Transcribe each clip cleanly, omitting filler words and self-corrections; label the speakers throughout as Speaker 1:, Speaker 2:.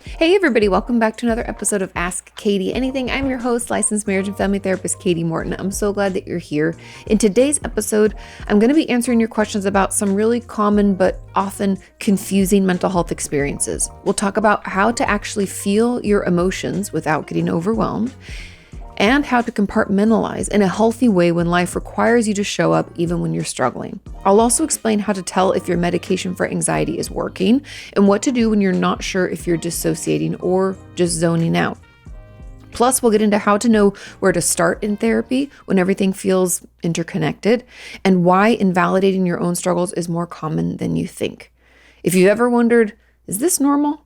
Speaker 1: Hey everybody, welcome back to another episode of Ask Kati Anything. I'm your host, licensed marriage and family therapist Kati Morton. I'm so glad that you're here. In today's episode, I'm going to be answering your questions about some really common but often confusing mental health experiences. We'll talk about how to actually feel your emotions without getting overwhelmed, and how to compartmentalize in a healthy way when life requires you to show up even when you're struggling. I'll also explain how to tell if your medication for anxiety is working and what to do when you're not sure if you're dissociating or just zoning out. Plus, we'll get into how to know where to start in therapy when everything feels interconnected, and why invalidating your own struggles is more common than you think. If you've ever wondered, is this normal?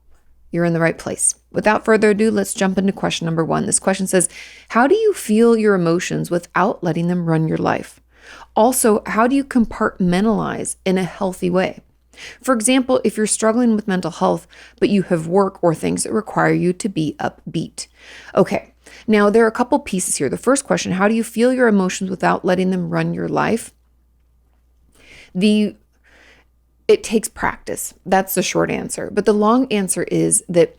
Speaker 1: You're in the right place. Without further ado, let's jump into question number 1. This question says, how do you feel your emotions without letting them run your life? Also, how do you compartmentalize in a healthy way? For example, if you're struggling with mental health, but you have work or things that require you to be upbeat. Okay, now there are a couple pieces here. The first question, how do you feel your emotions without letting them run your life? It takes practice. That's the short answer. But the long answer is that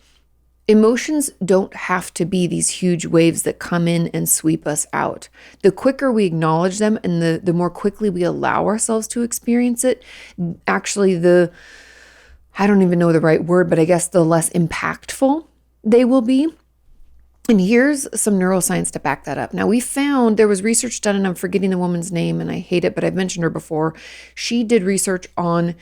Speaker 1: emotions don't have to be these huge waves that come in and sweep us out. The quicker we acknowledge them and the more quickly we allow ourselves to experience it, actually I don't even know the right word, but I guess the less impactful they will be. And here's some neuroscience to back that up. Now, we found there was research done, and I'm forgetting the woman's name, and I hate it, but I've mentioned her before. She did research on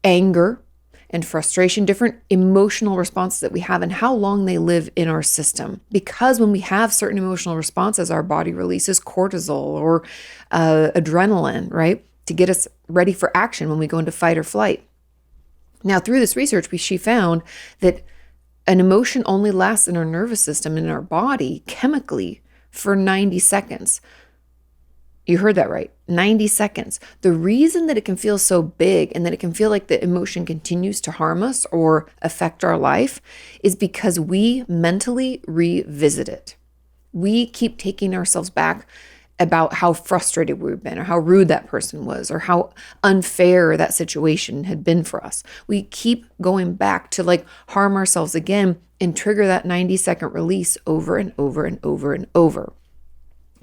Speaker 1: anger and frustration, different emotional responses that we have and how long they live in our system. Because when we have certain emotional responses, our body releases cortisol or adrenaline, right? To get us ready for action when we go into fight or flight. Now, through this research, she found that an emotion only lasts in our nervous system and in our body chemically for 90 seconds. You heard that right, 90 seconds. The reason that it can feel so big and that it can feel like the emotion continues to harm us or affect our life is because we mentally revisit it. We keep taking ourselves back about how frustrated we've been or how rude that person was or how unfair that situation had been for us. We keep going back to harm ourselves again and trigger that 90-second release over and over and over and over.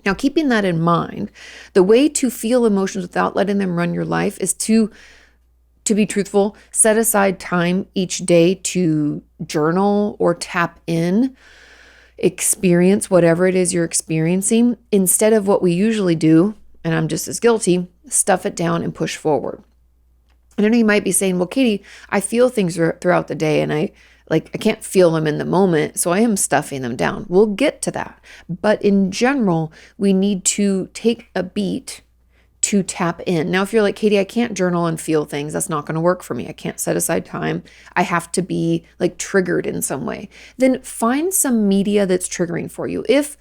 Speaker 1: Now, keeping that in mind, the way to feel emotions without letting them run your life is to be truthful, set aside time each day to journal or tap in, experience whatever it is you're experiencing, instead of what we usually do, and I'm just as guilty, stuff it down and push forward. And I know you might be saying, well, Kati, I feel things throughout the day and I can't feel them in the moment, so I am stuffing them down. We'll get to that. But in general, we need to take a beat to tap in. Now, if you're like, Kati, I can't journal and feel things, that's not going to work for me. I can't set aside time. I have to be triggered in some way. Then find some media that's triggering for you. If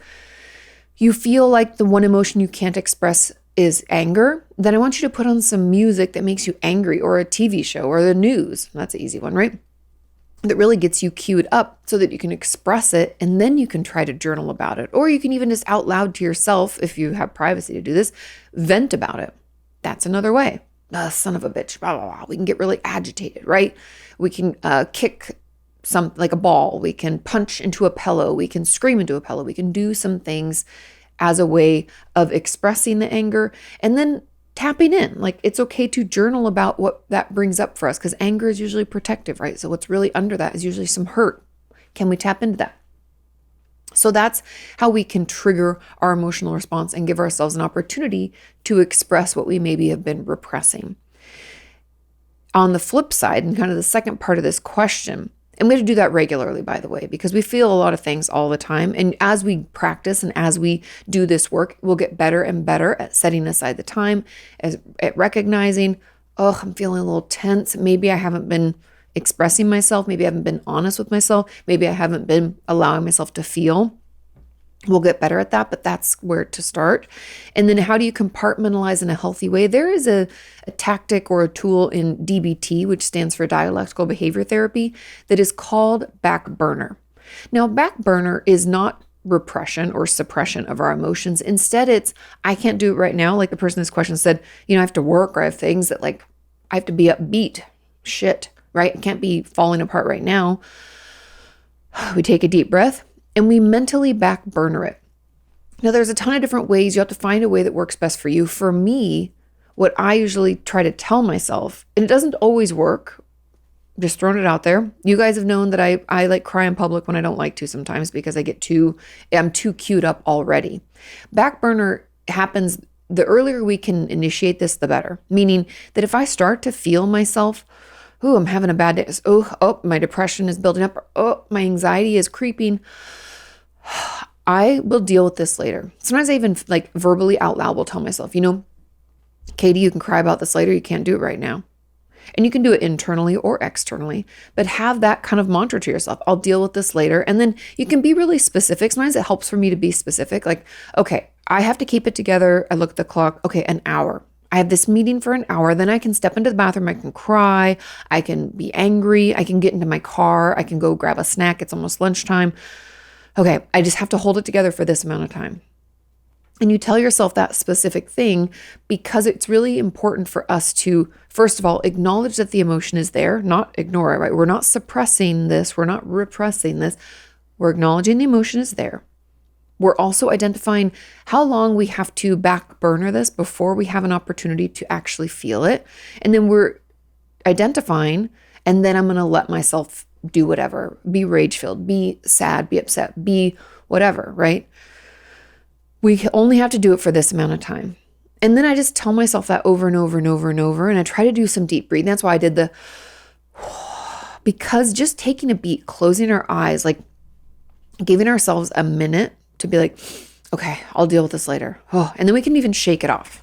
Speaker 1: you feel like the one emotion you can't express is anger, then I want you to put on some music that makes you angry, or a TV show or the news. That's an easy one, right? That really gets you queued up so that you can express it, and then you can try to journal about it. Or you can even just out loud to yourself, if you have privacy to do this, vent about it. That's another way. Son of a bitch, blah, blah, blah. We can get really agitated, right? We can kick like a ball. We can punch into a pillow. We can scream into a pillow. We can do some things as a way of expressing the anger, and then tapping in. It's okay to journal about what that brings up for us, because anger is usually protective, right? So what's really under that is usually some hurt. Can we tap into that? So that's how we can trigger our emotional response and give ourselves an opportunity to express what we maybe have been repressing. On the flip side, and kind of the second part of this question, I'm going to do that regularly, by the way, because we feel a lot of things all the time. And as we practice and as we do this work, we'll get better and better at setting aside the time, at recognizing, oh, I'm feeling a little tense. Maybe I haven't been expressing myself. Maybe I haven't been honest with myself. Maybe I haven't been allowing myself to feel. We'll get better at that, but that's where to start. And then how do you compartmentalize in a healthy way? There is a tactic or a tool in DBT, which stands for dialectical behavior therapy, that is called back burner. Now, back burner is not repression or suppression of our emotions. Instead, it's, I can't do it right now. Like the person in this question said, I have to work, or I have things that I have to be upbeat. Shit, right? I can't be falling apart right now. We take a deep breath and we mentally back burner it. Now, there's a ton of different ways. You have to find a way that works best for you. For me, what I usually try to tell myself, and it doesn't always work, just throwing it out there. You guys have known that I like cry in public when I don't like to sometimes because I'm too queued up already. Back burner happens, the earlier we can initiate this, the better. Meaning that if I start to feel myself, oh, I'm having a bad day. Oh, my depression is building up. Oh, my anxiety is creeping. I will deal with this later. Sometimes I even like verbally out loud will tell myself, Katie, you can cry about this later. You can't do it right now. And you can do it internally or externally, but have that kind of mantra to yourself. I'll deal with this later. And then you can be really specific. Sometimes it helps for me to be specific. Like, okay, I have to keep it together. I look at the clock. Okay, an hour. I have this meeting for an hour. Then I can step into the bathroom. I can cry. I can be angry. I can get into my car. I can go grab a snack. It's almost lunchtime. Okay, I just have to hold it together for this amount of time. And you tell yourself that specific thing because it's really important for us to, first of all, acknowledge that the emotion is there, not ignore it, right? We're not suppressing this. We're not repressing this. We're acknowledging the emotion is there. We're also identifying how long we have to back burner this before we have an opportunity to actually feel it. And then we're identifying, and then I'm going to let myself do whatever, be rage-filled, be sad, be upset, be whatever, right? We only have to do it for this amount of time. And then I just tell myself that over and over and over and over. And I try to do some deep breathing. That's why I did because just taking a beat, closing our eyes, like giving ourselves a minute to be like, okay, I'll deal with this later. And then we can even shake it off.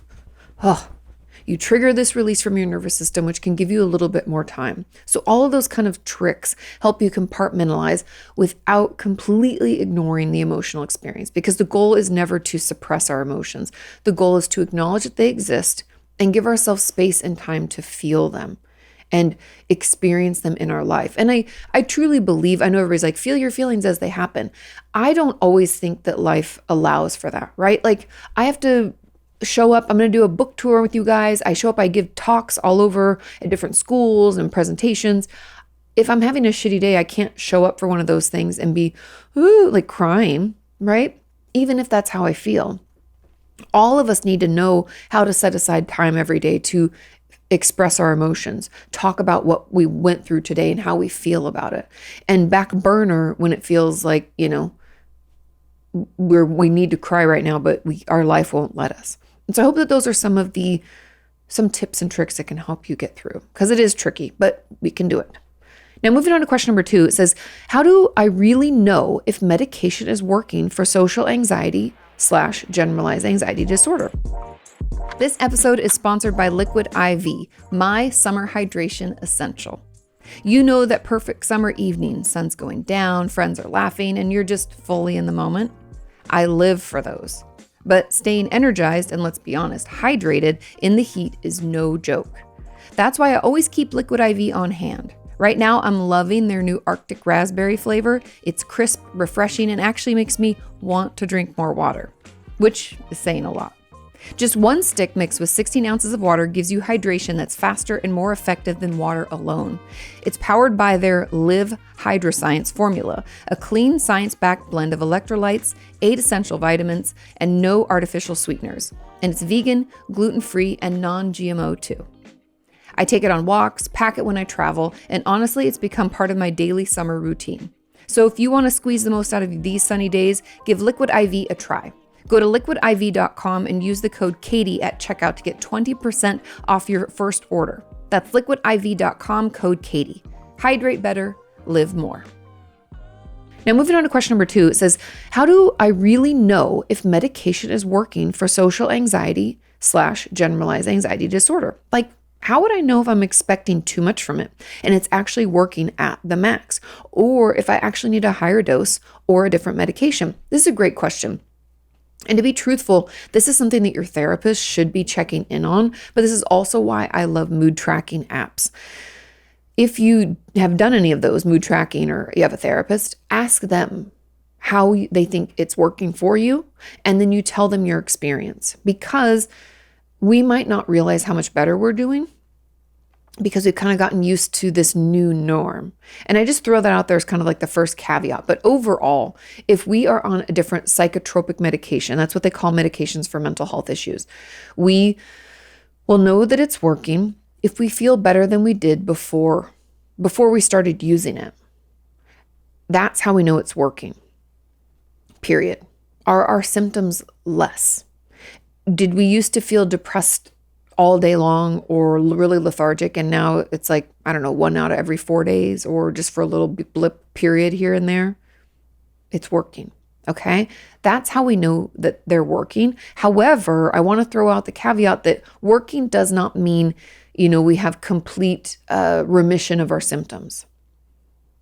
Speaker 1: You trigger this release from your nervous system, which can give you a little bit more time. So all of those kind of tricks help you compartmentalize without completely ignoring the emotional experience, because the goal is never to suppress our emotions. The goal is to acknowledge that they exist and give ourselves space and time to feel them and experience them in our life. And I truly believe, I know everybody's like, feel your feelings as they happen. I don't always think that life allows for that, right? Like I have to show up. I'm going to do a book tour with you guys. I show up, I give talks all over at different schools and presentations. If I'm having a shitty day, I can't show up for one of those things and be like crying, right? Even if that's how I feel. All of us need to know how to set aside time every day to express our emotions, talk about what we went through today and how we feel about it, and back burner when it feels like, we need to cry right now, but our life won't let us. And so I hope that those are some tips and tricks that can help you get through, because it is tricky, but we can do it. Now, moving on to question number 2, it says, how do I really know if medication is working for social anxiety/generalized anxiety disorder? This episode is sponsored by Liquid IV, my summer hydration essential. You know that perfect summer evening, sun's going down, friends are laughing, and you're just fully in the moment. I live for those. But staying energized and, let's be honest, hydrated in the heat is no joke. That's why I always keep Liquid IV on hand. Right now, I'm loving their new Arctic raspberry flavor. It's crisp, refreshing, and actually makes me want to drink more water, which is saying a lot. Just one stick mixed with 16 ounces of water gives you hydration that's faster and more effective than water alone. It's powered by their Live Hydroscience formula, a clean science-backed blend of electrolytes, 8 essential vitamins, and no artificial sweeteners. And it's vegan, gluten-free, and non-GMO too. I take it on walks, pack it when I travel, and honestly, it's become part of my daily summer routine. So if you want to squeeze the most out of these sunny days, give Liquid IV a try. Go to liquidiv.com and use the code Katie at checkout to get 20% off your first order. That's liquidiv.com, code Katie. Hydrate better, live more. Now, moving on to question number 2, it says, how do I really know if medication is working for social anxiety/generalized anxiety disorder? Like, how would I know if I'm expecting too much from it and it's actually working at the max, or if I actually need a higher dose or a different medication? This is a great question. And to be truthful, this is something that your therapist should be checking in on, but this is also why I love mood tracking apps. If you have done any of those, mood tracking, or you have a therapist, ask them how they think it's working for you, and then you tell them your experience, because we might not realize how much better we're doing because we've kind of gotten used to this new norm. And I just throw that out there as kind of like the first caveat. But overall, if we are on a different psychotropic medication, that's what they call medications for mental health issues, we will know that it's working if we feel better than we did before we started using it. That's how we know it's working. Period. Are our symptoms less? Did we used to feel depressed all day long or really lethargic, and now it's like, I don't know, 1 out of every 4 days, or just for a little blip period here and there? It's working. Okay. That's how we know that they're working. However, I want to throw out the caveat that working does not mean, we have complete remission of our symptoms.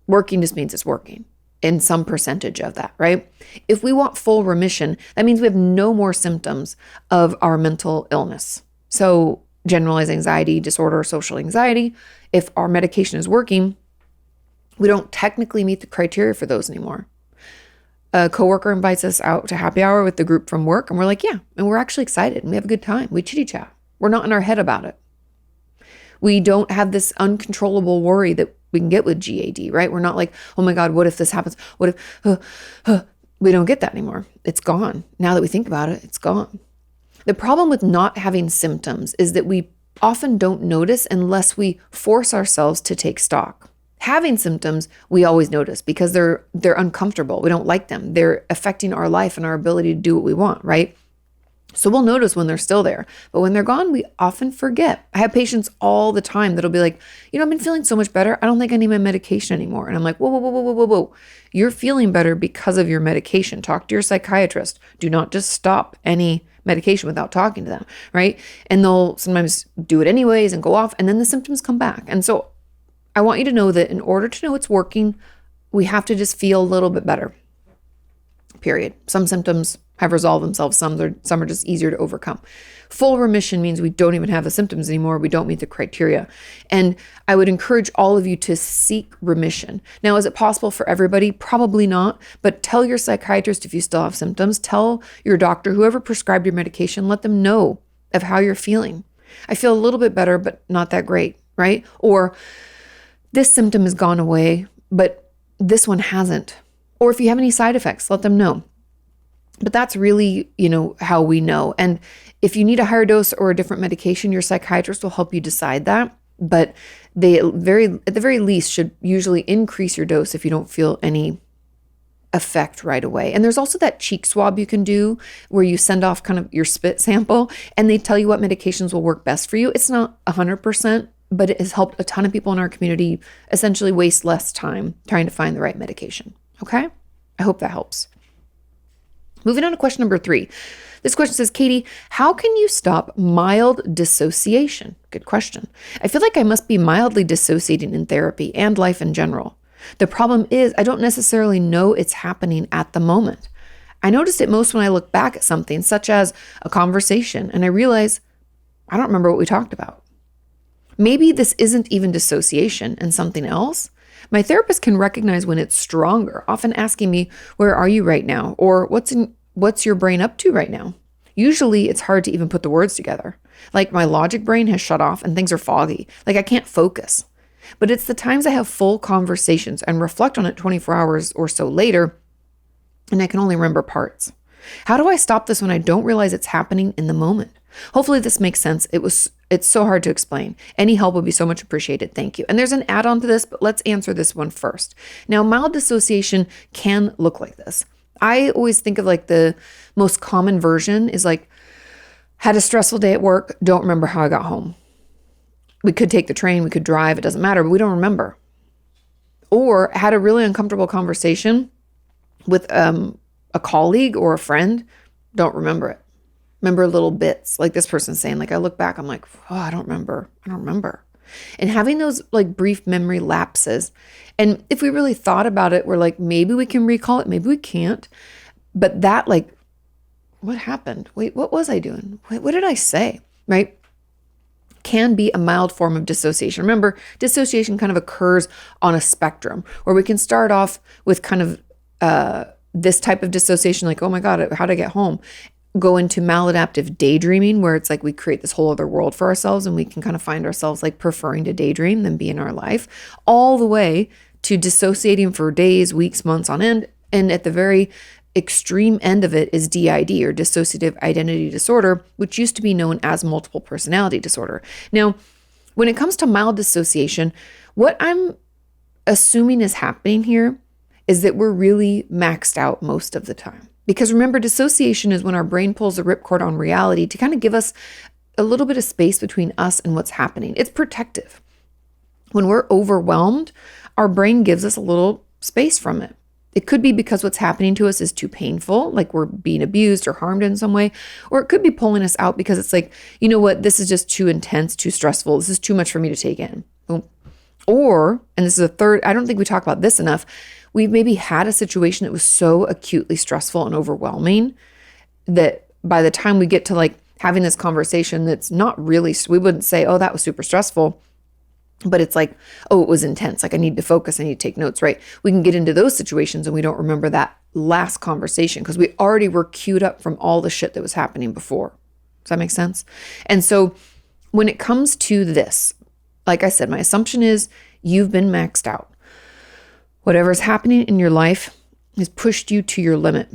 Speaker 1: Working just means it's working in some percentage of that, right? If we want full remission, that means we have no more symptoms of our mental illness. So generalized anxiety disorder, social anxiety, if our medication is working, we don't technically meet the criteria for those anymore. A coworker invites us out to happy hour with the group from work, and we're like, yeah, and we're actually excited and we have a good time. We chitty chat. We're not in our head about it. We don't have this uncontrollable worry that we can get with GAD, right? We're not like, oh my God, what if this happens? What if, we don't get that anymore. It's gone. Now that we think about it, it's gone. The problem with not having symptoms is that we often don't notice unless we force ourselves to take stock. Having symptoms, we always notice because they're uncomfortable. We don't like them. They're affecting our life and our ability to do what we want, right? So we'll notice when they're still there. But when they're gone, we often forget. I have patients all the time that'll be like, I've been feeling so much better. I don't think I need my medication anymore. And I'm like, whoa, whoa, whoa, whoa, whoa, whoa. You're feeling better because of your medication. Talk to your psychiatrist. Do not just stop any medication without talking to them, right? And they'll sometimes do it anyways and go off, and then the symptoms come back. And so I want you to know that in order to know it's working, we have to just feel a little bit better, period. Some symptoms have resolved themselves. Some are just easier to overcome. Full remission means we don't even have the symptoms anymore. We don't meet the criteria. And I would encourage all of you to seek remission. Now, is it possible for everybody? Probably not. But tell your psychiatrist if you still have symptoms. Tell your doctor, whoever prescribed your medication, let them know of how you're feeling. I feel a little bit better, but not that great, right? Or this symptom has gone away, but this one hasn't. Or if you have any side effects, let them know. But that's really, how we know. And if you need a higher dose or a different medication, your psychiatrist will help you decide that. But they at the very least should usually increase your dose if you don't feel any effect right away. And there's also that cheek swab you can do where you send off kind of your spit sample and they tell you what medications will work best for you. It's not 100%, but it has helped a ton of people in our community essentially waste less time trying to find the right medication. Okay? I hope that helps. Moving on to question number 3. This question says, Kati, how can you stop mild dissociation? Good question. I feel like I must be mildly dissociating in therapy and life in general. The problem is I don't necessarily know it's happening at the moment. I notice it most when I look back at something such as a conversation and I realize I don't remember what we talked about. Maybe this isn't even dissociation and something else. My therapist can recognize when it's stronger, often asking me, where are you right now? Or what's your brain up to right now? Usually it's hard to even put the words together. Like my logic brain has shut off and things are foggy. Like I can't focus. But it's the times I have full conversations and reflect on it 24 hours or so later, and I can only remember parts. How do I stop this when I don't realize it's happening in the moment? Hopefully this makes sense. It's so hard to explain. Any help would be so much appreciated. Thank you. And there's an add-on to this, but let's answer this one first. Now, mild dissociation can look like this. I always think of like the most common version is like, had a stressful day at work, don't remember how I got home. We could take the train, we could drive, it doesn't matter, but we don't remember. Or had a really uncomfortable conversation with a colleague or a friend, don't remember it. Remember little bits, like this person saying, like I look back, I'm like, oh, I don't remember. And having those like brief memory lapses. And if we really thought about it, we're like, maybe we can recall it, maybe we can't. But that like, what happened? Wait, what was I doing? Wait, what did I say? Right? Can be a mild form of dissociation. Remember, dissociation kind of occurs on a spectrum where we can start off with kind of this type of dissociation, like, oh my God, how'd I get home? go into maladaptive daydreaming, where it's like we create this whole other world for ourselves and we can kind of find ourselves like preferring to daydream than be in our life, all the way to dissociating for days, weeks, months on end. And at the very extreme end of it is DID, or dissociative identity disorder, which used to be known as multiple personality disorder. Now, when it comes to mild dissociation, what I'm assuming is happening here is that we're really maxed out most of the time. Because remember, dissociation is when our brain pulls the ripcord on reality to kind of give us a little bit of space between us and what's happening. It's protective. When we're overwhelmed, our brain gives us a little space from it. It could be because what's happening to us is too painful, like we're being abused or harmed in some way, or it could be pulling us out because it's like, you know what, this is just too intense, too stressful. This is too much for me to take in. Or, and this is a third, I don't think we talk about this enough, we've maybe had a situation that was so acutely stressful and overwhelming that by the time we get to like having this conversation that's not really, we wouldn't say, oh, that was super stressful, but it's like, oh, it was intense. Like I need to focus, I need to take notes, right? We can get into those situations and we don't remember that last conversation because we already were queued up from all the shit that was happening before. Does that make sense? And so when it comes to this, like I said, my assumption is you've been maxed out. Whatever's happening in your life has pushed you to your limit.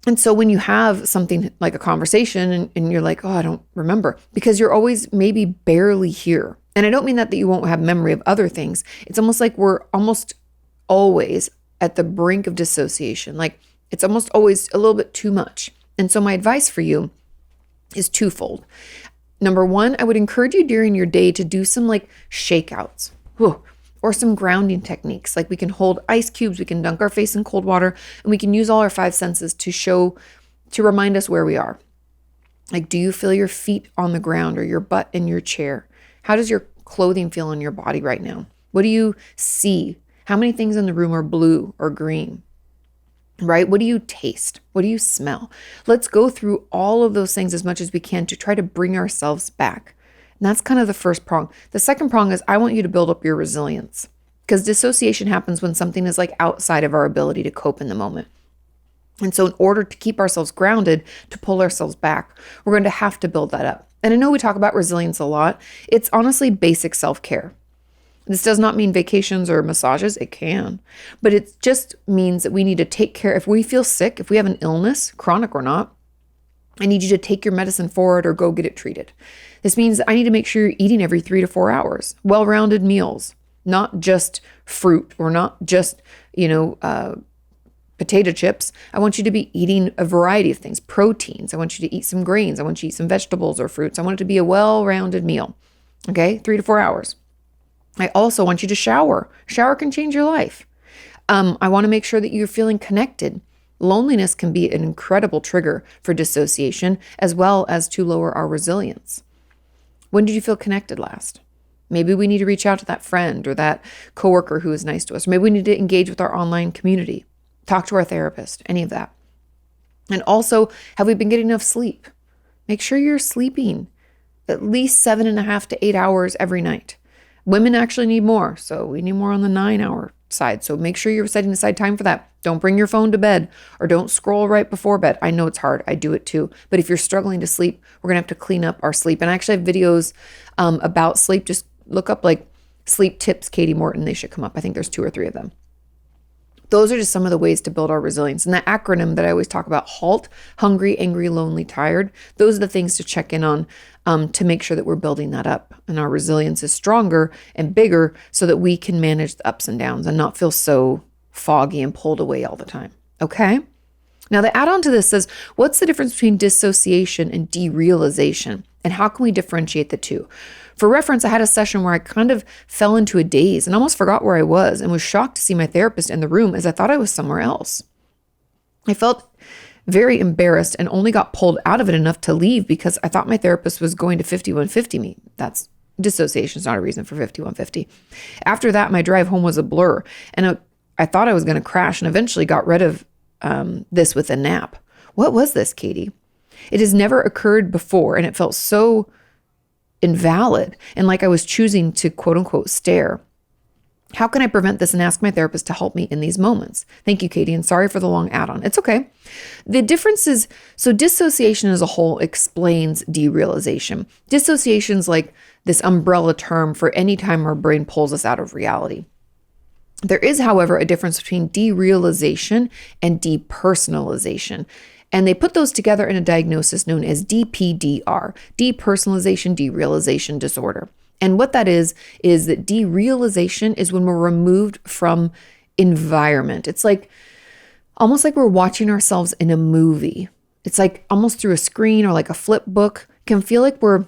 Speaker 1: And so when you have something like a conversation and you're like, oh, I don't remember, because you're always maybe barely here. And I don't mean that you won't have memory of other things. It's almost like we're almost always at the brink of dissociation. Like it's almost always a little bit too much. And so my advice for you is twofold. Number one, I would encourage you during your day to do some like shakeouts. Or some grounding techniques. Like we can hold ice cubes, we can dunk our face in cold water, and we can use all our five senses to remind us where we are. Like, do you feel your feet on the ground or your butt in your chair? How does your clothing feel on your body right now? What do you see? How many things in the room are blue or green? Right? What do you taste? What do you smell? Let's go through all of those things as much as we can to try to bring ourselves back. And that's kind of the first prong. The second prong is I want you to build up your resilience, because dissociation happens when something is like outside of our ability to cope in the moment. And so in order to keep ourselves grounded, to pull ourselves back, we're going to have to build that up. And I know we talk about resilience a lot. It's honestly basic self-care. This does not mean vacations or massages. It can, but it just means that we need to take care. If we feel sick, if we have an illness, chronic or not, I need you to take your medicine for it or go get it treated. This means I need to make sure you're eating every 3 to 4 hours, well-rounded meals, not just fruit or not just, potato chips. I want you to be eating a variety of things, proteins. I want you to eat some grains. I want you to eat some vegetables or fruits. I want it to be a well-rounded meal. Okay, 3 to 4 hours. I also want you to shower. Shower can change your life. I want to make sure that you're feeling connected. Loneliness can be an incredible trigger for dissociation, as well as to lower our resilience. When did you feel connected last? Maybe we need to reach out to that friend or that coworker who is nice to us. Or maybe we need to engage with our online community, talk to our therapist, any of that. And also, have we been getting enough sleep? Make sure you're sleeping at least 7.5 to 8 hours every night. Women actually need more, so we need more on the 9-hour side. So make sure you're setting aside time for that. Don't bring your phone to bed or don't scroll right before bed. I know it's hard. I do it too. But if you're struggling to sleep, we're going to have to clean up our sleep. And I actually have videos about sleep. Just look up like sleep tips, Katie Morton. They should come up. I think there's 2 or 3 of them. Those are just some of the ways to build our resilience. And that acronym that I always talk about, HALT, hungry, angry, lonely, tired, those are the things to check in on to make sure that we're building that up and our resilience is stronger and bigger so that we can manage the ups and downs and not feel so foggy and pulled away all the time. Okay? Now, the add-on to this says, what's the difference between dissociation and derealization? And how can we differentiate the two? For reference, I had a session where I kind of fell into a daze and almost forgot where I was and was shocked to see my therapist in the room as I thought I was somewhere else. I felt very embarrassed and only got pulled out of it enough to leave because I thought my therapist was going to 5150 me. That's dissociation is not a reason for 5150. After that, my drive home was a blur and I thought I was going to crash and eventually got rid of this with a nap. What was this, Katie? It has never occurred before and it felt so invalid and like I was choosing to quote unquote stare. How can I prevent this and ask my therapist to help me in these moments? Thank you, Katie, and sorry for the long add-on. It's okay. The difference is, so dissociation as a whole explains derealization. Dissociation is like this umbrella term for any time our brain pulls us out of reality. There is, however, a difference between derealization and depersonalization. And they put those together in a diagnosis known as DPDR, depersonalization derealization disorder. And what that is that derealization is when we're removed from environment. It's like almost like we're watching ourselves in a movie. It's like almost through a screen or like a flip book. It can feel like we're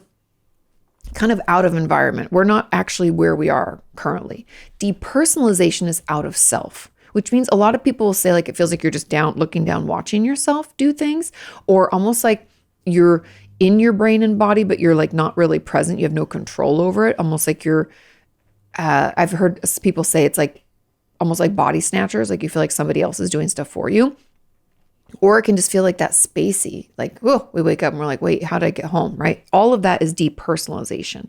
Speaker 1: kind of out of environment. We're not actually where we are currently. Depersonalization is out of self, which means a lot of people will say like it feels like you're just looking down, watching yourself do things, or almost like you're in your brain and body, but you're like not really present. You have no control over it. Almost like you're, I've heard people say it's like almost like body snatchers. Like you feel like somebody else is doing stuff for you. Or it can just feel like that spacey, like, oh, we wake up and we're like, wait, how did I get home, right? All of that is depersonalization.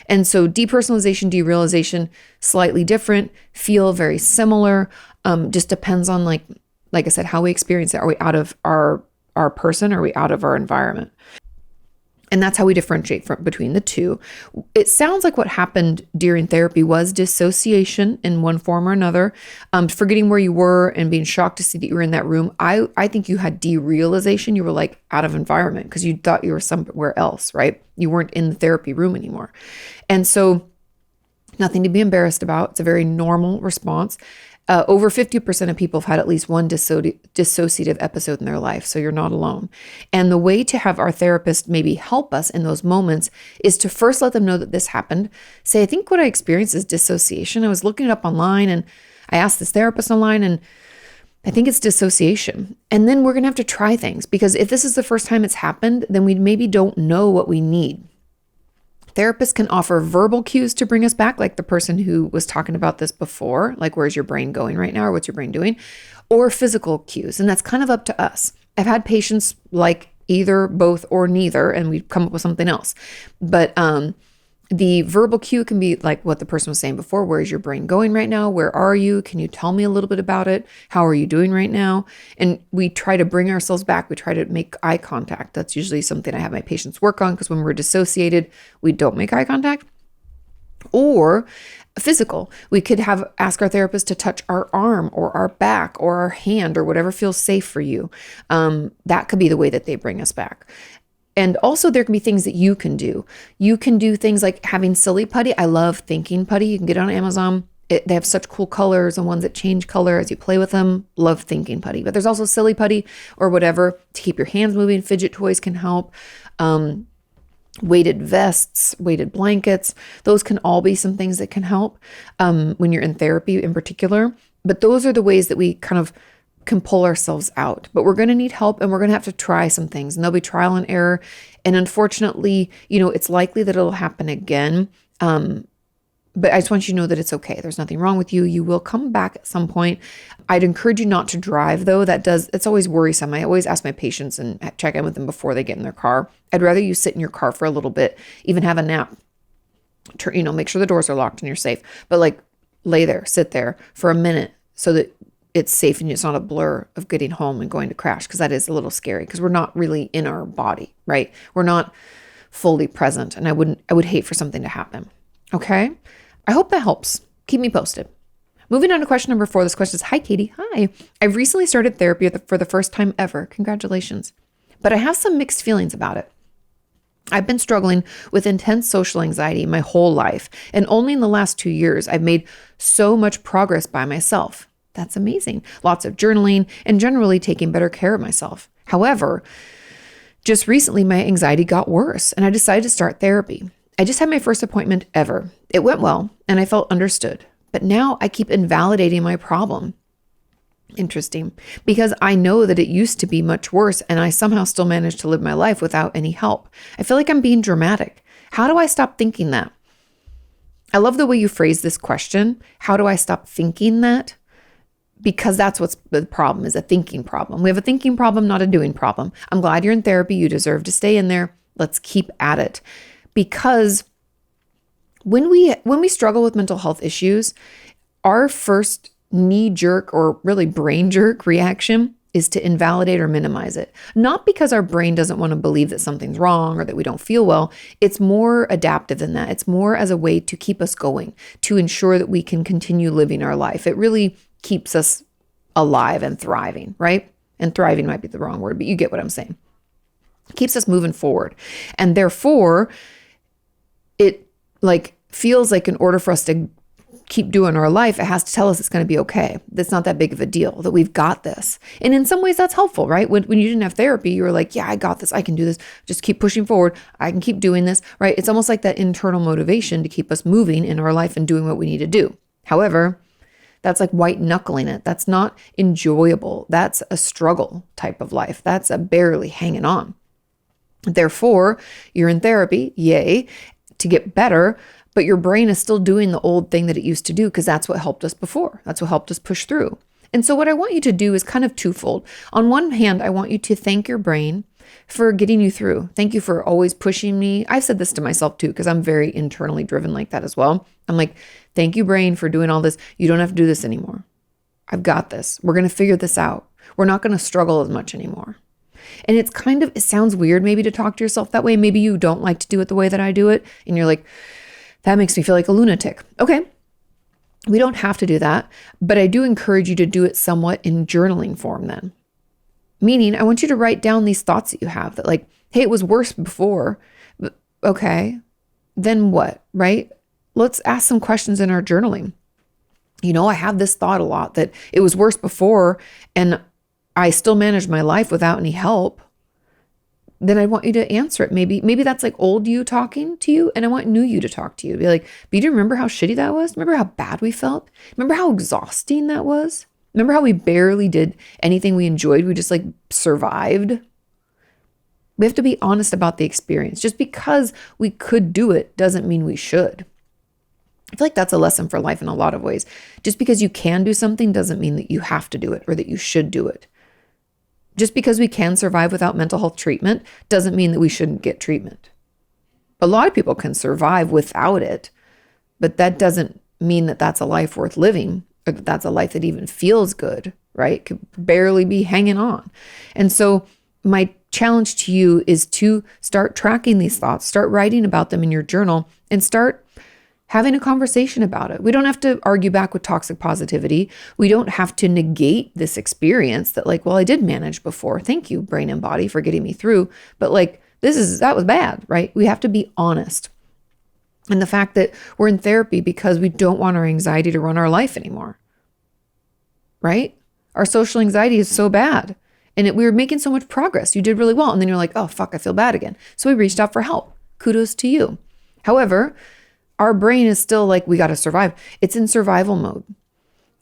Speaker 1: And so depersonalization, derealization, slightly different, feel very similar. Just depends on like I said, how we experience it. Are we out of our person? Or are we out of our environment? And that's how we differentiate between the two. It sounds like what happened during therapy was dissociation in one form or another, forgetting where you were and being shocked to see that you were in that room. I think you had derealization. You were like out of environment because you thought you were somewhere else, right? You weren't in the therapy room anymore. And so nothing to be embarrassed about. It's a very normal response. Over 50% of people have had at least one dissociative episode in their life, so you're not alone. And the way to have our therapist maybe help us in those moments is to first let them know that this happened. Say, I think what I experienced is dissociation. I was looking it up online and I asked this therapist online and I think it's dissociation. And then we're going to have to try things because if this is the first time it's happened, then we maybe don't know what we need. Therapists can offer verbal cues to bring us back, like the person who was talking about this before, like where's your brain going right now or what's your brain doing, or physical cues. And that's kind of up to us. I've had patients like either, both, or neither, and we come up with something else. But the verbal cue can be like what the person was saying before. Where's your brain going right now? Where are you? Can you tell me a little bit about it? How are you doing right now? And we try to bring ourselves back. We try to make eye contact. That's usually something I have my patients work on because when we're dissociated, we don't make eye contact. Or physical. We could ask our therapist to touch our arm or our back or our hand or whatever feels safe for you. That could be the way that they bring us back. And also there can be things that you can do. You can do things like having silly putty. I love thinking putty. You can get it on Amazon. They have such cool colors and ones that change color as you play with them. Love thinking putty. But there's also silly putty or whatever to keep your hands moving. Fidget toys can help. Weighted vests, weighted blankets. Those can all be some things that can help when you're in therapy in particular. But those are the ways that we kind of can pull ourselves out. But we're going to need help and we're going to have to try some things and there'll be trial and error. And unfortunately, it's likely that it'll happen again. But I just want you to know that it's okay. There's nothing wrong with you. You will come back at some point. I'd encourage you not to drive though. It's always worrisome. I always ask my patients and check in with them before they get in their car. I'd rather you sit in your car for a little bit, even have a nap, make sure the doors are locked and you're safe, but like lay there, sit there for a minute so that it's safe and it's not a blur of getting home and going to crash, because that is a little scary because we're not really in our body, right? We're not fully present, and I would hate for something to happen. Okay? I hope that helps. Keep me posted. Moving on to question number 4. This question is, hi, Katie. Hi. I've recently started therapy for the first time ever. Congratulations. But I have some mixed feelings about it. I've been struggling with intense social anxiety my whole life, and only in the last 2 years, I've made so much progress by myself. That's amazing. Lots of journaling and generally taking better care of myself. However, just recently my anxiety got worse and I decided to start therapy. I just had my first appointment ever. It went well and I felt understood, but now I keep invalidating my problem. Interesting, because I know that it used to be much worse and I somehow still managed to live my life without any help. I feel like I'm being dramatic. How do I stop thinking that? I love the way you phrase this question. How do I stop thinking that? Because that's what's the problem, is a thinking problem. We have a thinking problem, not a doing problem. I'm glad you're in therapy. You deserve to stay in there. Let's keep at it. Because when we struggle with mental health issues, our first knee jerk or really brain jerk reaction is to invalidate or minimize it. Not because our brain doesn't want to believe that something's wrong or that we don't feel well. It's more adaptive than that. It's more as a way to keep us going, to ensure that we can continue living our life. It really keeps us alive and thriving, right? And thriving might be the wrong word, but you get what I'm saying. It keeps us moving forward. And therefore, it feels like in order for us to keep doing our life, it has to tell us it's going to be okay. That's not that big of a deal, that we've got this. And in some ways that's helpful, right? When you didn't have therapy, you were like, yeah, I got this. I can do this. Just keep pushing forward. I can keep doing this, right? It's almost like that internal motivation to keep us moving in our life and doing what we need to do. However, that's like white knuckling it. That's not enjoyable. That's a struggle type of life. That's a barely hanging on. Therefore, you're in therapy, yay, to get better, but your brain is still doing the old thing that it used to do because that's what helped us before. That's what helped us push through. And so what I want you to do is kind of twofold. On one hand, I want you to thank your brain for getting you through. Thank you for always pushing me. I've said this to myself too, because I'm very internally driven like that as well. I'm like, thank you, brain, for doing all this. You don't have to do this anymore. I've got this. We're going to figure this out. We're not going to struggle as much anymore. And it sounds weird maybe to talk to yourself that way. Maybe you don't like to do it the way that I do it. And you're like, that makes me feel like a lunatic. Okay. We don't have to do that, but I do encourage you to do it somewhat in journaling form then. Meaning, I want you to write down these thoughts that you have that like, hey, it was worse before. Okay, then what, right? Let's ask some questions in our journaling. I have this thought a lot that it was worse before and I still managed my life without any help. Then I want you to answer it. Maybe that's like old you talking to you, and I want new you to talk to you. Be like, but you do remember how shitty that was? Remember how bad we felt? Remember how exhausting that was? Remember how we barely did anything we enjoyed? We just like survived. We have to be honest about the experience. Just because we could do it doesn't mean we should. I feel like that's a lesson for life in a lot of ways. Just because you can do something doesn't mean that you have to do it or that you should do it. Just because we can survive without mental health treatment doesn't mean that we shouldn't get treatment. A lot of people can survive without it, but that doesn't mean that that's a life worth living or that that's a life that even feels good, right? Could barely be hanging on. And so my challenge to you is to start tracking these thoughts, start writing about them in your journal, and start having a conversation about it. We don't have to argue back with toxic positivity. We don't have to negate this experience that like, well, I did manage before. Thank you, brain and body, for getting me through. But like, that was bad, right? We have to be honest. And the fact that we're in therapy because we don't want our anxiety to run our life anymore, right? Our social anxiety is so bad. And we were making so much progress. You did really well. And then you're like, oh, fuck, I feel bad again. So we reached out for help. Kudos to you. However, our brain is still like, we got to survive. It's in survival mode.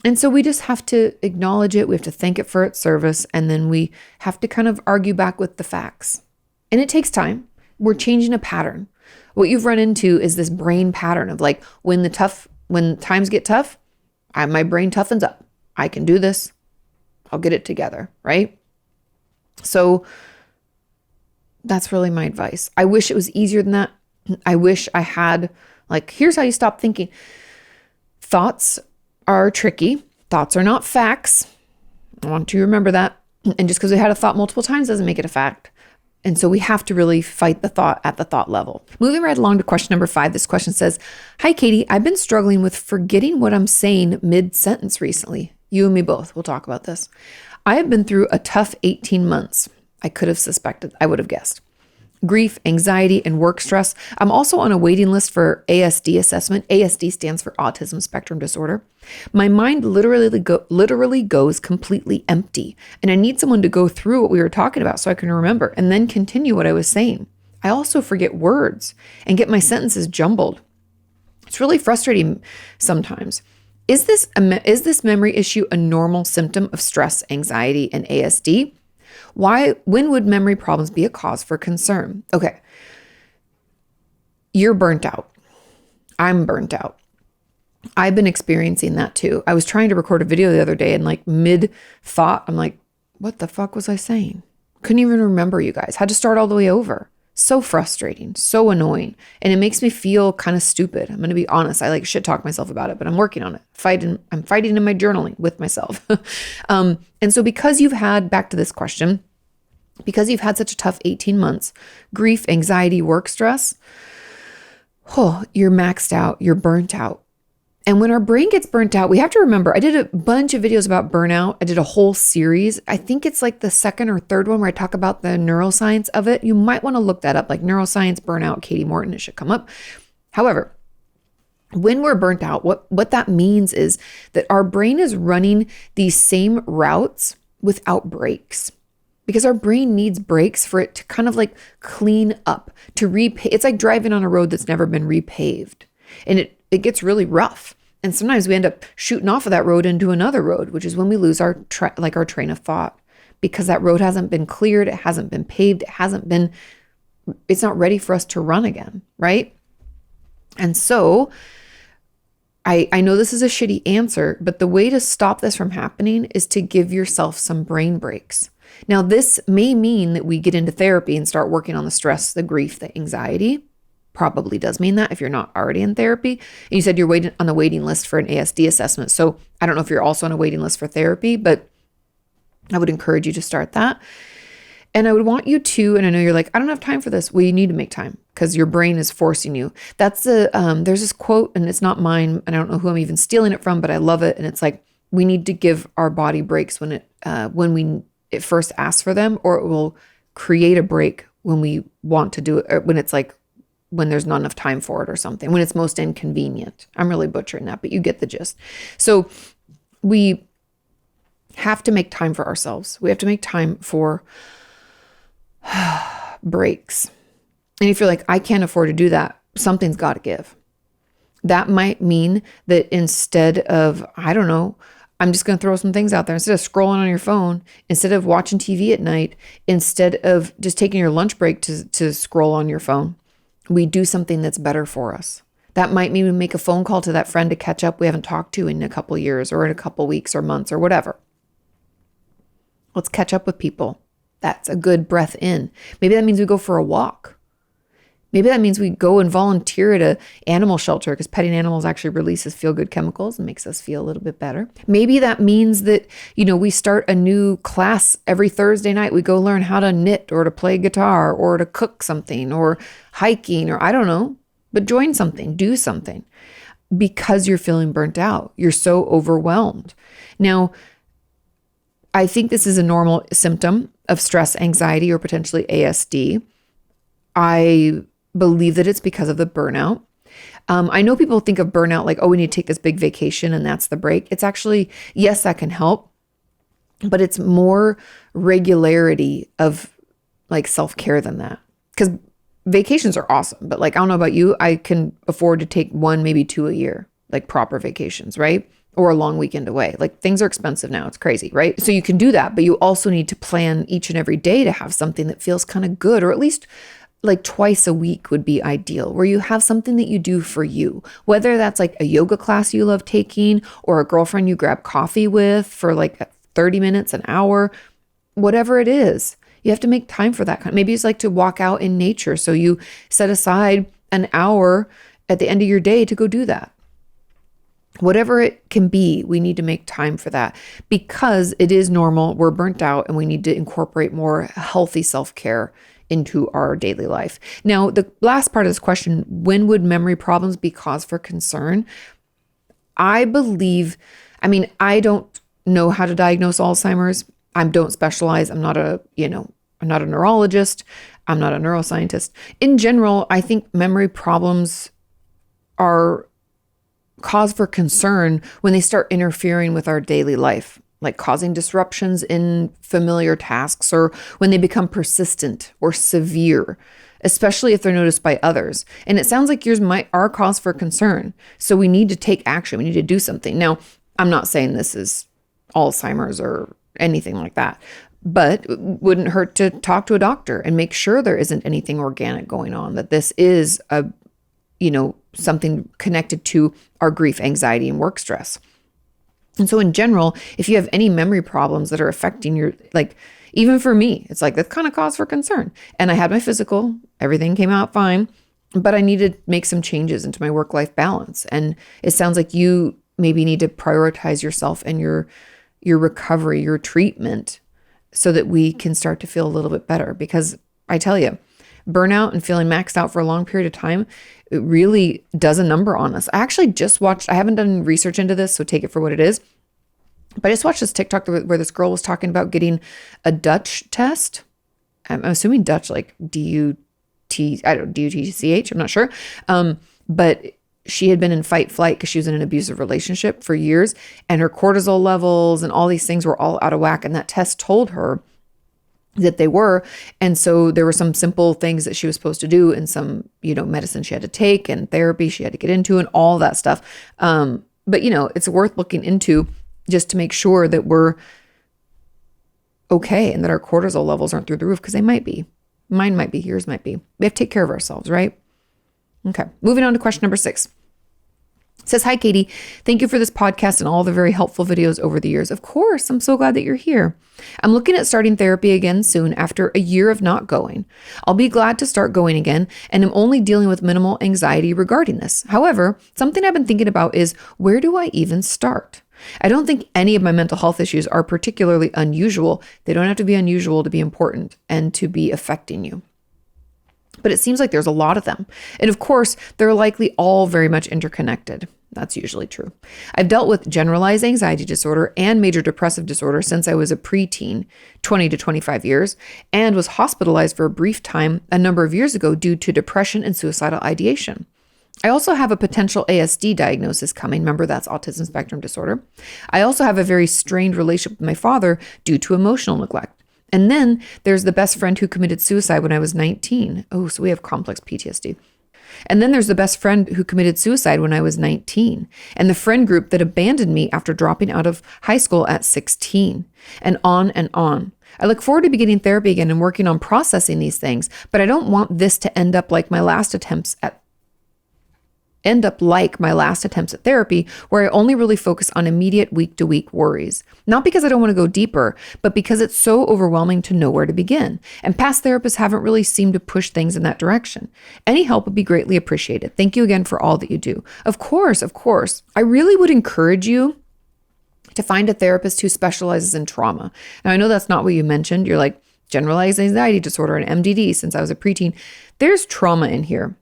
Speaker 1: And so we just have to acknowledge it. We have to thank it for its service. And then we have to kind of argue back with the facts. And it takes time. We're changing a pattern. What you've run into is this brain pattern of like, when times get tough, my brain toughens up. I can do this. I'll get it together, right? So that's really my advice. I wish it was easier than that. I wish I had here's how you stop thinking. Thoughts are tricky. Thoughts are not facts. I want you to remember that. And just because we had a thought multiple times doesn't make it a fact. And so we have to really fight the thought at the thought level. Moving right along to question number 5. This question says, hi, Katie. I've been struggling with forgetting what I'm saying mid-sentence recently. You and me both. We'll talk about this. I have been through a tough 18 months. I could have suspected. I would have guessed. Grief, anxiety, and work stress. I'm also on a waiting list for ASD assessment. ASD stands for autism spectrum disorder. My mind literally goes completely empty, and I need someone to go through what we were talking about so I can remember and then continue what I was saying. I also forget words and get my sentences jumbled. It's really frustrating sometimes. Is this memory issue a normal symptom of stress, anxiety, and ASD? When would memory problems be a cause for concern? Okay. You're burnt out. I'm burnt out. I've been experiencing that too. I was trying to record a video the other day and like mid thought, I'm like, what the fuck was I saying? Couldn't even remember, you guys. Had to start all the way over. So frustrating, so annoying. And it makes me feel kind of stupid. I'm going to be honest. I like shit talk myself about it, but I'm working on it. I'm fighting in my journaling with myself. And so because you've had, back to this question, because you've had such a tough 18 months, grief, anxiety, work stress, you're maxed out, you're burnt out. And when our brain gets burnt out, we have to remember, I did a bunch of videos about burnout. I did a whole series. I think it's like the second or third one where I talk about the neuroscience of it. You might want to look that up, like neuroscience, burnout, Katie Morton, it should come up. However, when we're burnt out, what that means is that our brain is running these same routes without breaks. Because our brain needs breaks for it to kind of like clean up, to repave. It's like driving on a road that's never been repaved. And it gets really rough. And sometimes we end up shooting off of that road into another road, which is when we lose our train of thought, because that road hasn't been cleared, it hasn't been paved, it's not ready for us to run again, right? And so I know this is a shitty answer, but the way to stop this from happening is to give yourself some brain breaks. Now, this may mean that we get into therapy and start working on the stress, the grief, the anxiety. Probably does mean that if you're not already in therapy. And you said you're waiting on the waiting list for an ASD assessment. So I don't know if you're also on a waiting list for therapy, but I would encourage you to start that. And I would want you to, and I know you're like, I don't have time for this. Well, you need to make time because your brain is forcing you. There's this quote, and it's not mine, and I don't know who I'm even stealing it from, but I love it. And it's like, we need to give our body breaks when it first asks for them, or it will create a break when we want to do it, or when there's not enough time for it or something, when it's most inconvenient. I'm really butchering that, but you get the gist. So we have to make time for ourselves. We have to make time for breaks. And if you're like, I can't afford to do that, something's got to give. That might mean that instead of, I don't know, I'm just going to throw some things out there. Instead of scrolling on your phone, instead of watching TV at night, instead of just taking your lunch break to scroll on your phone, we do something that's better for us. That might mean we make a phone call to that friend to catch up we haven't talked to in a couple of years or in a couple of weeks or months or whatever. Let's catch up with people. That's a good breath in. Maybe that means we go for a walk. Maybe that means we go and volunteer at an animal shelter because petting animals actually releases feel-good chemicals and makes us feel a little bit better. Maybe that means that, we start a new class every Thursday night. We go learn how to knit or to play guitar or to cook something or hiking or I don't know, but join something, do something because you're feeling burnt out. You're so overwhelmed. Now, I think this is a normal symptom of stress, anxiety, or potentially ASD. I believe that it's because of the burnout. I know people think of burnout like, oh, we need to take this big vacation and that's the break. It's actually, yes, that can help, but it's more regularity of like self-care than that. Because vacations are awesome, but like, I don't know about you, I can afford to take one, maybe two a year, like proper vacations, right? Or a long weekend away. Like things are expensive now. It's crazy, right? So you can do that, but you also need to plan each and every day to have something that feels kind of good, or at least like twice a week would be ideal, where you have something that you do for you, whether that's like a yoga class you love taking or a girlfriend you grab coffee with for like 30 minutes, an hour, whatever it is. You have to make time for that. Maybe it's like to walk out in nature. So you set aside an hour at the end of your day to go do that. Whatever it can be, we need to make time for that because it is normal. We're burnt out and we need to incorporate more healthy self-care into our daily life. Now, the last part of this question, when would memory problems be cause for concern? I don't know how to diagnose Alzheimer's. I don't specialize. I'm not a neurologist. I'm not a neuroscientist. In general, I think memory problems are cause for concern when they start interfering with our daily life, like causing disruptions in familiar tasks, or when they become persistent or severe, especially if they're noticed by others. And it sounds like yours are cause for concern. So we need to take action. We need to do something. Now, I'm not saying this is Alzheimer's or anything like that, but it wouldn't hurt to talk to a doctor and make sure there isn't anything organic going on, that this is something connected to our grief, anxiety, and work stress. And so in general, if you have any memory problems that are affecting your, like, even for me, it's like that's kind of cause for concern. And I had my physical, everything came out fine, but I need to make some changes into my work-life balance. And it sounds like you maybe need to prioritize yourself and your recovery, your treatment, so that we can start to feel a little bit better. Because I tell you, burnout and feeling maxed out for a long period of time, it really does a number on us. I actually just watched, I haven't done research into this, so take it for what it is. But I just watched this TikTok where this girl was talking about getting a Dutch test. I'm assuming Dutch, like D-U-T-C-H, I'm not sure. But she had been in fight flight because she was in an abusive relationship for years, and her cortisol levels and all these things were all out of whack. And that test told her that they were. And so there were some simple things that she was supposed to do, and some, medicine she had to take, and therapy she had to get into, and all that stuff. But it's worth looking into just to make sure that we're okay and that our cortisol levels aren't through the roof, because they might be. Mine might be, yours might be. We have to take care of ourselves, right? Okay. Moving on to question number 6. It says, "Hi, Kati. Thank you for this podcast and all the very helpful videos over the years. Of course, I'm so glad that you're here. I'm looking at starting therapy again soon after a year of not going. I'll be glad to start going again, and I'm only dealing with minimal anxiety regarding this. However, something I've been thinking about is, where do I even start? I don't think any of my mental health issues are particularly unusual. They don't have to be unusual to be important and to be affecting you. But it seems like there's a lot of them. And of course, they're likely all very much interconnected. That's usually true. I've dealt with generalized anxiety disorder and major depressive disorder since I was a preteen, 20 to 25 years, and was hospitalized for a brief time a number of years ago due to depression and suicidal ideation. I also have a potential ASD diagnosis coming. Remember, that's autism spectrum disorder. I also have a very strained relationship with my father due to emotional neglect. And then there's the best friend who committed suicide when I was 19. Oh, so we have complex PTSD. And then there's the best friend who committed suicide when I was 19, and the friend group that abandoned me after dropping out of high school at 16, and on and on. I look forward to beginning therapy again and working on processing these things, but I don't want this to end up like my last attempts at therapy, where I only really focus on immediate week-to-week worries. Not because I don't want to go deeper, but because it's so overwhelming to know where to begin. And past therapists haven't really seemed to push things in that direction. Any help would be greatly appreciated. Thank you again for all that you do." Of course, of course. I really would encourage you to find a therapist who specializes in trauma. Now, I know that's not what you mentioned. You're like, generalized anxiety disorder and MDD since I was a preteen. There's trauma in here.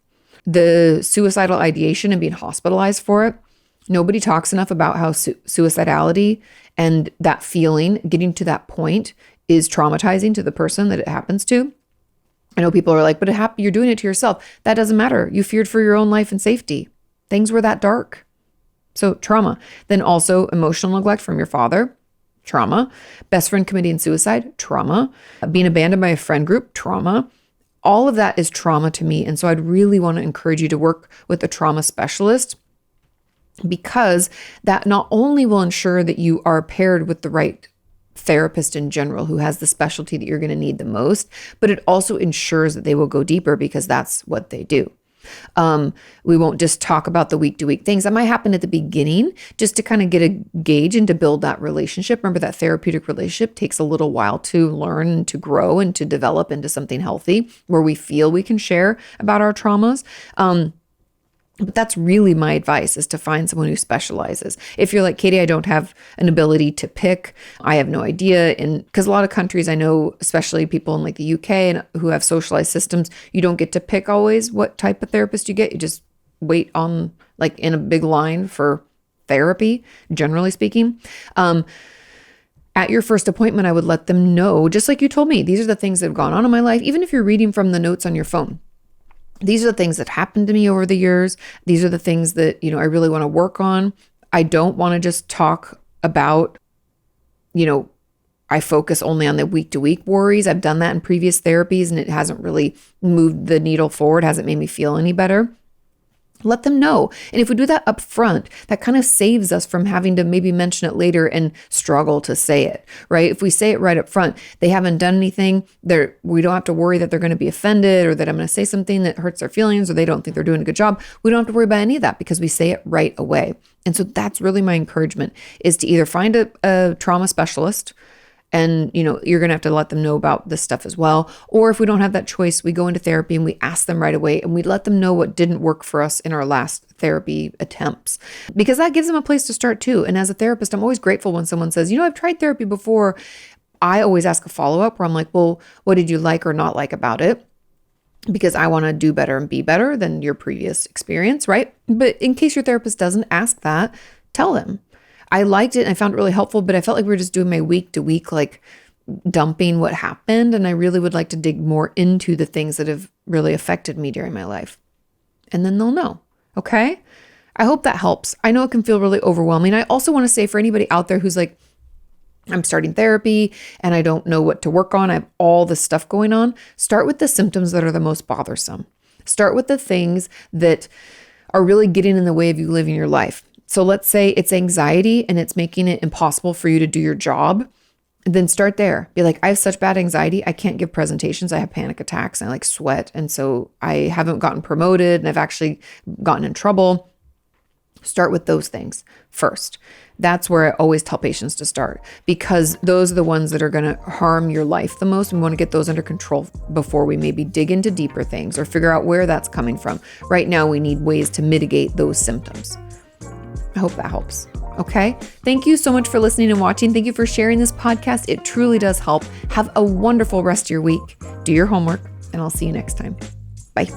Speaker 1: The suicidal ideation and being hospitalized for it. Nobody talks enough about how suicidality and that feeling, getting to that point, is traumatizing to the person that it happens to. I know people are like, but you're doing it to yourself. That doesn't matter. You feared for your own life and safety. Things were that dark. So trauma. Then also emotional neglect from your father. Trauma. Best friend committing suicide. Trauma. Being abandoned by a friend group. Trauma. All of that is trauma to me. And so I'd really want to encourage you to work with a trauma specialist, because that not only will ensure that you are paired with the right therapist in general who has the specialty that you're going to need the most, but it also ensures that they will go deeper, because that's what they do. We won't just talk about the week-to-week things. That might happen at the beginning just to kind of get a gauge and to build that relationship. Remember, that therapeutic relationship takes a little while to learn and to grow and to develop into something healthy where we feel we can share about our traumas. But that's really my advice, is to find someone who specializes. If you're like, Kati, I don't have an ability to pick, I have no idea. And because a lot of countries I know, especially people in like the UK and who have socialized systems, you don't get to pick always what type of therapist you get. You just wait on like in a big line for therapy, generally speaking. At your first appointment, I would let them know, just like you told me, these are the things that have gone on in my life, even if you're reading from the notes on your phone. These are the things that happened to me over the years. These are the things that, I really want to work on. I don't want to just talk about, I focus only on the week-to-week worries. I've done that in previous therapies and it hasn't really moved the needle forward, hasn't made me feel any better. Let them know. And if we do that up front, that kind of saves us from having to maybe mention it later and struggle to say it, right? If we say it right up front, they haven't done anything, we don't have to worry that they're going to be offended or that I'm going to say something that hurts their feelings or they don't think they're doing a good job. We don't have to worry about any of that because we say it right away. And so that's really my encouragement, is to either find a trauma specialist, and, you're going to have to let them know about this stuff as well. Or if we don't have that choice, we go into therapy and we ask them right away and we let them know what didn't work for us in our last therapy attempts, because that gives them a place to start too. And as a therapist, I'm always grateful when someone says, I've tried therapy before. I always ask a follow-up where I'm like, well, what did you like or not like about it? Because I want to do better and be better than your previous experience, right? But in case your therapist doesn't ask that, tell them. I liked it and I found it really helpful, but I felt like we were just doing my week to week, like dumping what happened. And I really would like to dig more into the things that have really affected me during my life. And then they'll know. Okay. I hope that helps. I know it can feel really overwhelming. I also want to say, for anybody out there who's like, I'm starting therapy and I don't know what to work on, I have all this stuff going on, start with the symptoms that are the most bothersome. Start with the things that are really getting in the way of you living your life. So let's say it's anxiety and it's making it impossible for you to do your job. Then start there. Be like, I have such bad anxiety. I can't give presentations. I have panic attacks and I sweat. And so I haven't gotten promoted and I've actually gotten in trouble. Start with those things first. That's where I always tell patients to start, because those are the ones that are going to harm your life the most. We want to get those under control before we maybe dig into deeper things or figure out where that's coming from. Right now, we need ways to mitigate those symptoms. I hope that helps. Okay. Thank you so much for listening and watching. Thank you for sharing this podcast. It truly does help. Have a wonderful rest of your week. Do your homework, and I'll see you next time. Bye.